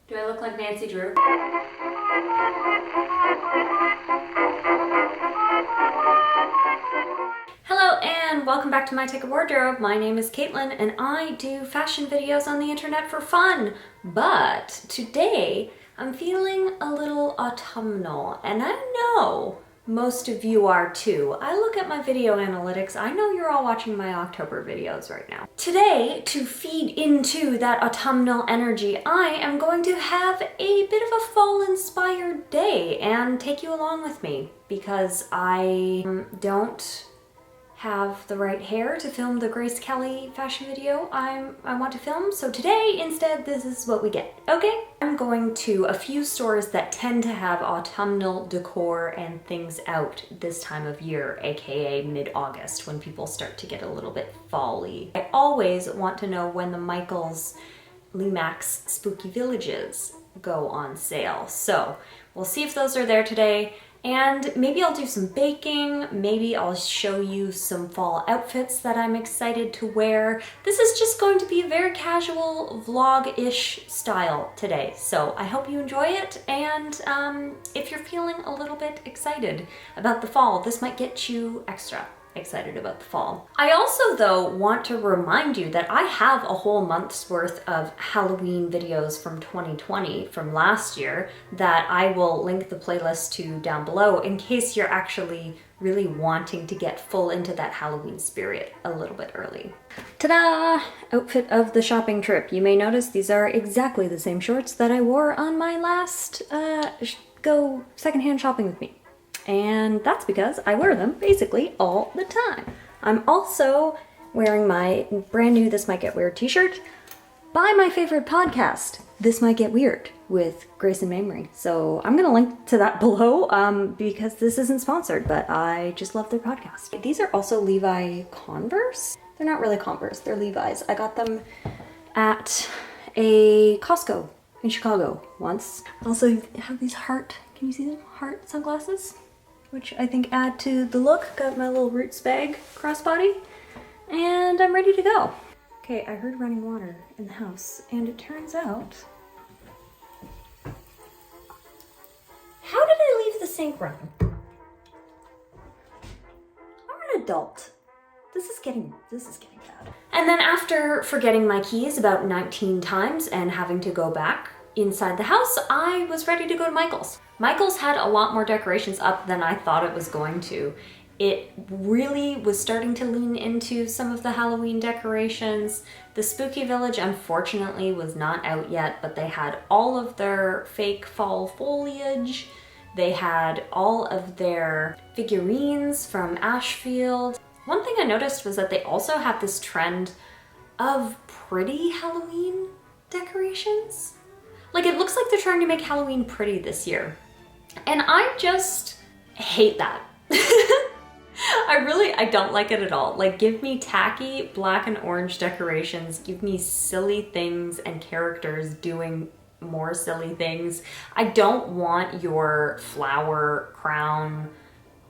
Do I look like Nancy Drew? Hello and welcome back to My Take a Wardrobe. My name is Caitlin and I do fashion videos on the internet for fun. But today I'm feeling a little autumnal and I know most of you are too. I look at my video analytics. I know you're all watching my October videos right now. Today, to feed into that autumnal energy, I am going to have a bit of a fall-inspired day and take you along with me because I don't have the right hair to film the Grace Kelly fashion video I want to film. So today, instead, this is what we get, okay? I'm going to a few stores that tend to have autumnal decor and things out this time of year, aka mid-August, when people start to get a little bit fall-y. I always want to know when the Michaels Limax Spooky Villages go on sale. So we'll see if those are there today. And maybe I'll do some baking, maybe I'll show you some fall outfits that I'm excited to wear. This is just going to be a very casual vlog-ish style today. So I hope you enjoy it, and if you're feeling a little bit excited about the fall, this might get you extra excited about the fall. I also, though, want to remind you that I have a whole month's worth of Halloween videos from 2020, from last year, that I will link the playlist to down below in case you're actually really wanting to get full into that Halloween spirit a little bit early. Ta-da! Outfit of the shopping trip. You may notice these are exactly the same shorts that I wore on my last go secondhand shopping with me. And that's because I wear them basically all the time. I'm also wearing my brand new This Might Get Weird t-shirt by my favorite podcast, This Might Get Weird, with Grace and Mamrie. So I'm gonna link to that below because this isn't sponsored, but I just love their podcast. These are also Levi Converse. They're not really Converse, they're Levi's. I got them at a Costco in Chicago once. I also have these heart, can you see them? Heart sunglasses, which I think add to the look. Got my little Roots bag crossbody, and I'm ready to go. Okay, I heard running water in the house, and it turns out... How did I leave the sink running? I'm an adult. This is getting bad. And then after forgetting my keys about 19 times and having to go back inside the house, I was ready to go to Michael's. Michael's had a lot more decorations up than I thought it was going to. It really was starting to lean into some of the Halloween decorations. The Spooky Village, unfortunately, was not out yet, but they had all of their fake fall foliage. They had all of their figurines from Ashfield. One thing I noticed was that they also have this trend of pretty Halloween decorations. Like, it looks like they're trying to make Halloween pretty this year. And I just hate that. I don't like it at all. Like, give me tacky black and orange decorations. Give me silly things and characters doing more silly things. I don't want your flower crown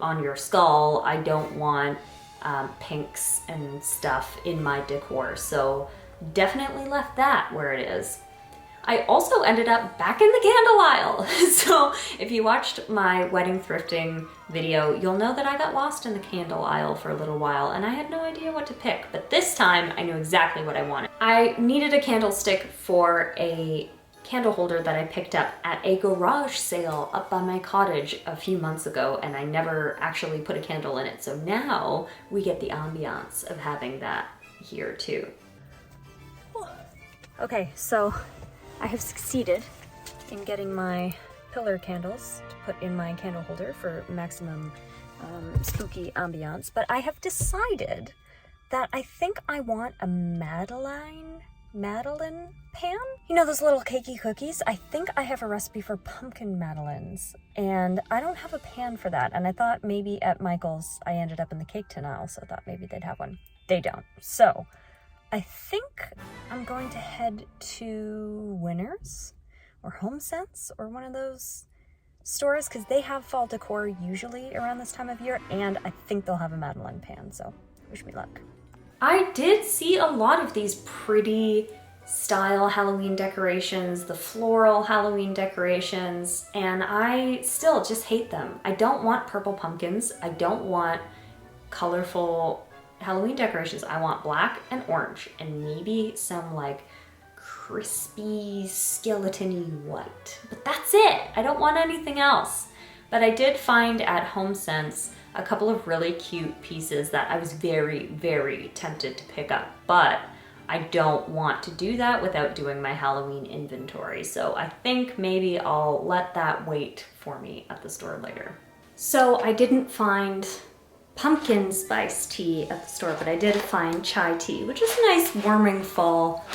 on your skull. I don't want pinks and stuff in my decor. So definitely left that where it is. I also ended up back in the candle aisle. So if you watched my wedding thrifting video, you'll know that I got lost in the candle aisle for a little while and I had no idea what to pick. But this time I knew exactly what I wanted. I needed a candlestick for a candle holder that I picked up at a garage sale up by my cottage a few months ago, and I never actually put a candle in it. So now we get the ambiance of having that here too. Okay, so I have succeeded in getting my pillar candles to put in my candle holder for maximum spooky ambiance, but I have decided that I think I want a Madeleine pan? You know those little cakey cookies? I think I have a recipe for pumpkin madeleines, and I don't have a pan for that, and I thought maybe at Michael's, I ended up in the cake tin aisle, so I thought maybe they'd have one. They don't. So I think I'm going to head to Winners or HomeSense or one of those stores because they have fall decor usually around this time of year, and I think they'll have a Madeleine pan, so wish me luck. I did see a lot of these pretty style Halloween decorations, the floral Halloween decorations, and I still just hate them. I don't want purple pumpkins. I don't want colorful Halloween decorations. I want black and orange and maybe some like crispy skeleton-y white. But that's it. I don't want anything else. But I did find at HomeSense a couple of really cute pieces that I was very, very tempted to pick up, but I don't want to do that without doing my Halloween inventory. So I think maybe I'll let that wait for me at the store later. So I didn't find pumpkin spice tea at the store, but I did find chai tea, which is a nice warming fall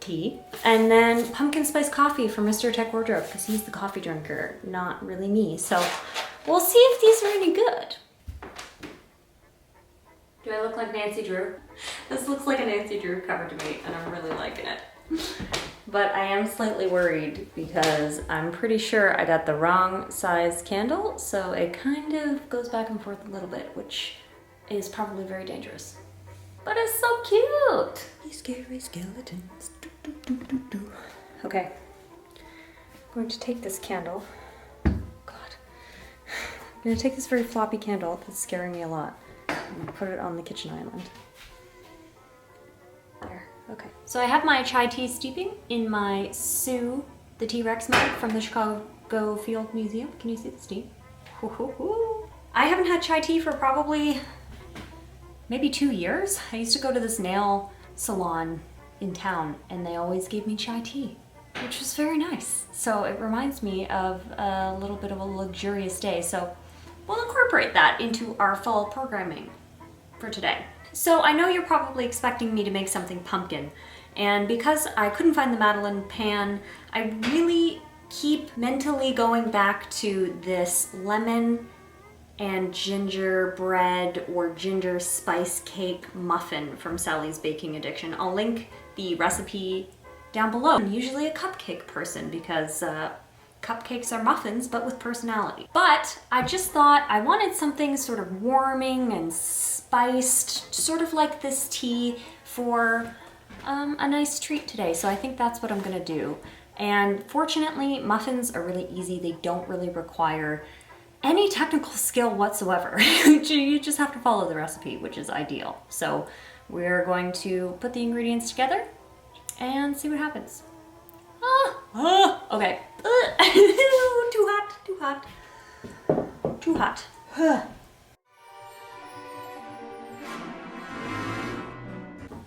tea. And then pumpkin spice coffee for Mr. Tech Wardrobe, because he's the coffee drinker, not really me. So we'll see if these are any good. Do I look like Nancy Drew? This looks like a Nancy Drew cover to me, and I'm really liking it. But I am slightly worried because I'm pretty sure I got the wrong size candle, so it kind of goes back and forth a little bit, which is probably very dangerous. But it's so cute! These scary skeletons. Do, do, do, do, do. Okay, I'm going to take this candle. God. I'm going to take this very floppy candle that's scaring me a lot and put it on the kitchen island. There, okay. So I have my chai tea steeping in my Sue the T-Rex mug from the Chicago Field Museum. Can you see the steam? I haven't had chai tea for probably maybe 2 years. I used to go to this nail salon in town and they always gave me chai tea, which was very nice. So it reminds me of a little bit of a luxurious day. So we'll incorporate that into our fall programming for today. So I know you're probably expecting me to make something pumpkin, and because I couldn't find the Madeleine pan, I really keep mentally going back to this lemon and gingerbread or ginger spice cake muffin from Sally's Baking Addiction. I'll link the recipe down below. I'm usually a cupcake person because cupcakes are muffins, but with personality. But I just thought I wanted something sort of warming and spiced, sort of like this tea for a nice treat today. So I think that's what I'm gonna do. And fortunately, muffins are really easy. They don't really require any technical skill whatsoever. You just have to follow the recipe, which is ideal. So we're going to put the ingredients together and see what happens. Okay. Too hot, too hot, too hot.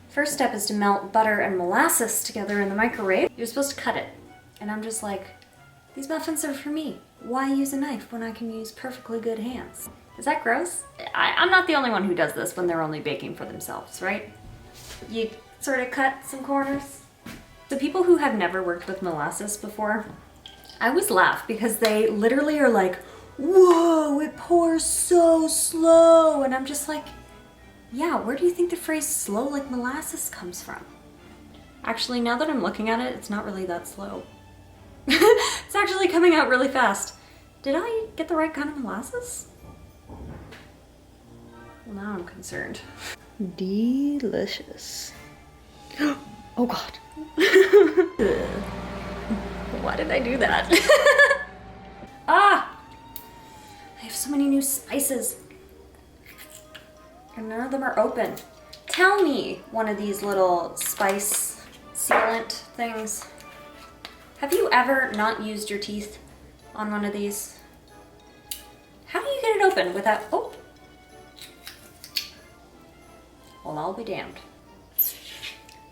First step is to melt butter and molasses together in the microwave. You're supposed to cut it. And I'm just like, these muffins are for me. Why use a knife when I can use perfectly good hands? Is that gross? I'm not the only one who does this when they're only baking for themselves, right? You sort of cut some corners. The people who have never worked with molasses before, I always laugh because they literally are like, whoa, it pours so slow. And I'm just like, yeah, where do you think the phrase slow like molasses comes from? Actually, now that I'm looking at it, it's not really that slow. It's actually coming out really fast. Did I get the right kind of molasses? Well, now I'm concerned. Delicious. Oh God. Why did I do that? Ah! I have so many new spices. And none of them are open. Tell me one of these little spice sealant things. Have you ever not used your teeth on one of these? How do you get it open without, oh. Well, I'll be damned.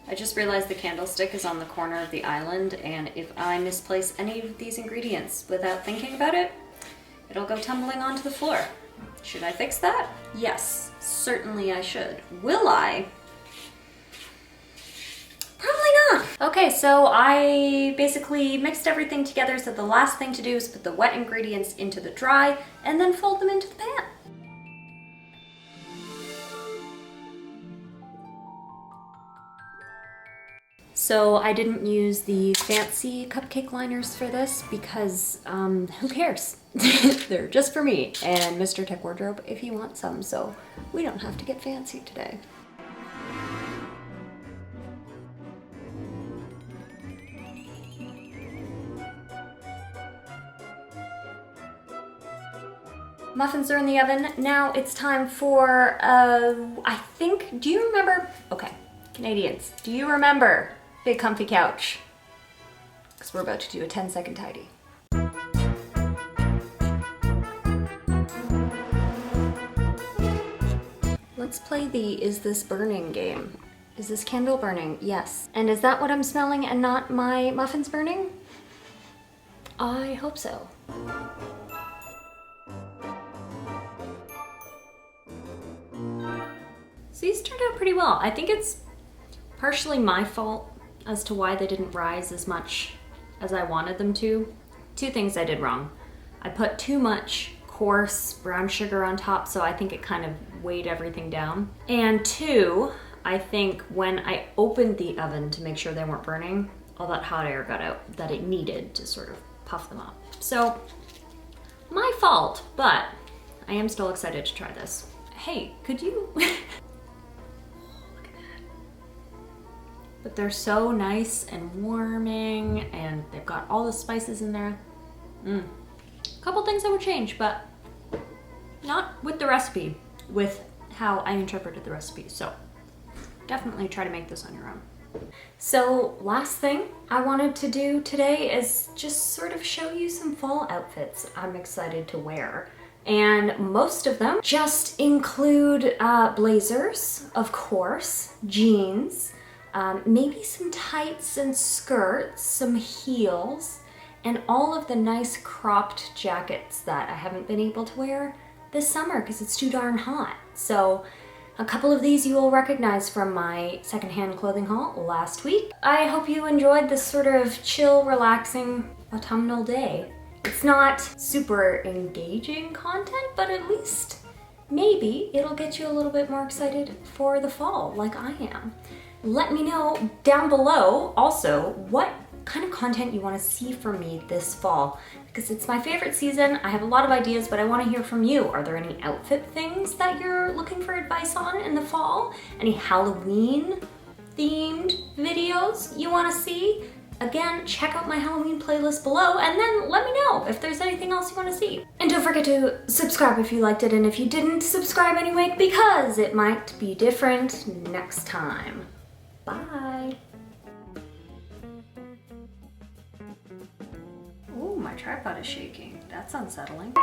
I just realized the candlestick is on the corner of the island, and if I misplace any of these ingredients without thinking about it, it'll go tumbling onto the floor. Should I fix that? Yes, certainly I should. Will I? Probably not. Okay, so I basically mixed everything together, so the last thing to do is put the wet ingredients into the dry and then fold them into the pan. So I didn't use the fancy cupcake liners for this because who cares? They're just for me and Mr. Tech Wardrobe if you want some, so we don't have to get fancy today. Muffins are in the oven. Now it's time for, I think, do you remember? Okay, Canadians, do you remember Big Comfy Couch? Because we're about to do a 10-second tidy. Let's play the Is This Burning game. Is this candle burning? Yes. And is that what I'm smelling and not my muffins burning? I hope so. So these turned out pretty well. I think it's partially my fault as to why they didn't rise as much as I wanted them to. Two things I did wrong. I put too much coarse brown sugar on top, so I think it kind of weighed everything down. And two, I think when I opened the oven to make sure they weren't burning, all that hot air got out that it needed to sort of puff them up. So, my fault, but I am still excited to try this. Hey, could you... Look at that. But they're so nice and warming, and they've got all the spices in there. A couple things I would change, but not with the recipe, with how I interpreted the recipe. So definitely try to make this on your own. So last thing I wanted to do today is just sort of show you some fall outfits I'm excited to wear. And most of them just include blazers, of course, jeans, maybe some tights and skirts, some heels, and all of the nice cropped jackets that I haven't been able to wear this summer because it's too darn hot. So a couple of these you will recognize from my secondhand clothing haul last week. I hope you enjoyed this sort of chill, relaxing autumnal day. It's not super engaging content, but at least maybe it'll get you a little bit more excited for the fall like I am. Let me know down below also what kind of content you want to see from me this fall, because it's my favorite season. I have a lot of ideas, but I want to hear from you. Are there any outfit things that you're looking for advice on in the fall? Any Halloween themed videos you want to see? Again, check out my Halloween playlist below, and then let me know if there's anything else you want to see. And don't forget to subscribe if you liked it, and if you didn't, subscribe anyway, because it might be different next time. Bye. Oh, my tripod is shaking. That's unsettling.